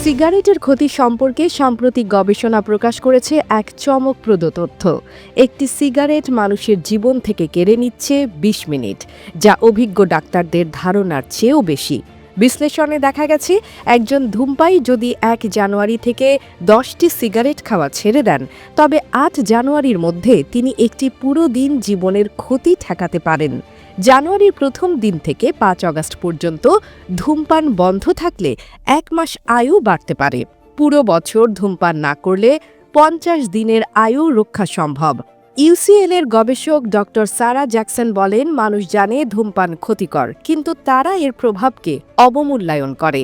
সিগারেটের ক্ষতি সম্পর্কে সাম্প্রতিক গবেষণা প্রকাশ করেছে এক চমকপ্রদ তথ্য। একটি সিগারেট মানুষের জীবন থেকে কেড়ে নিচ্ছে ২০ মিনিট, যা অভিজ্ঞ ডাক্তারদের ধারণার চেয়েও বেশি। বিশ্লেষণে দেখা গেছে, একজন ধূমপায়ী যদি ১ জানুয়ারি থেকে ১০টি সিগারেট খাওয়া ছেড়ে দেন, তবে ৮ জানুয়ারির মধ্যে তিনি একটি পুরো দিন জীবনের ক্ষতি ঠেকাতে পারেন। জানুয়ারির প্রথম দিন থেকে ৫ আগস্ট পর্যন্ত ধূমপান বন্ধ থাকলে ১ মাস আয়ু বাড়তে পারে। পুরো বছর ধূমপান না করলে ৫০ দিনের আয়ু রক্ষা সম্ভব। ইউসিএল এর গবেষক ডক্টর সারা জ্যাকসন বলেন, মানুষ জানে ধূমপান ক্ষতিকর, কিন্তু তারা এর প্রভাবকে অবমূল্যায়ন করে।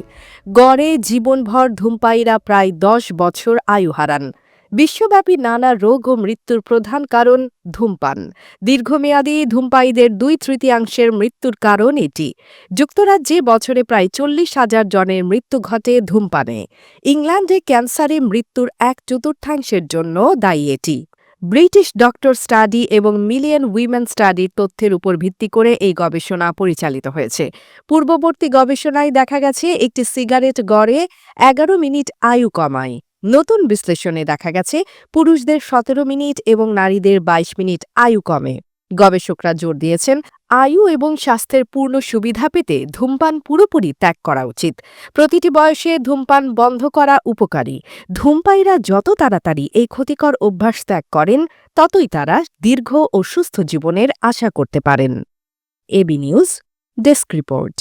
গড়ে জীবনভর ধূমপায়ীরা প্রায় ১০ বছর আয়ু হারান। বিশ্বব্যাপী নানা রোগ ও মৃত্যুর প্রধান কারণ ধূমপান। দীর্ঘমেয়াদী ধূমপায়ীদের ২/৩ মৃত্যুর কারণ এটি। যুক্তরাজ্যে বছরে প্রায় ৪০,০০০ জনের মৃত্যু ঘটে ধূমপানে। ইংল্যান্ডে ক্যান্সারে মৃত্যুর ১/৪ জন্য দায়ী এটি। ব্রিটিশ ডক্টর স্টাডি এবং মিলিয়ন উইমেন স্টাডির তথ্যের উপর ভিত্তি করে এই গবেষণা পরিচালিত হয়েছে। পূর্ববর্তী গবেষণায় দেখা গেছে, একটি সিগারেট গড়ে ১১ মিনিট আয়ু কমায়। নতুন বিশ্লেষণে দেখা গেছে, পুরুষদের ১৭ মিনিট এবং নারীদের ২২ মিনিট আয়ু কমে। গবেষকরা জোর দিয়েছেন, আয়ু এবং স্বাস্থ্যের পূর্ণ সুবিধা পেতে ধূমপান পুরোপুরি ত্যাগ করা উচিত। প্রতিটি বয়সে ধূমপান বন্ধ করা উপকারী। ধূমপায়ীরা যত তাড়াতাড়ি এই ক্ষতিকর অভ্যাস ত্যাগ করেন, ততই তারা দীর্ঘ ও সুস্থ জীবনের আশা করতে পারেন। AB news desk report.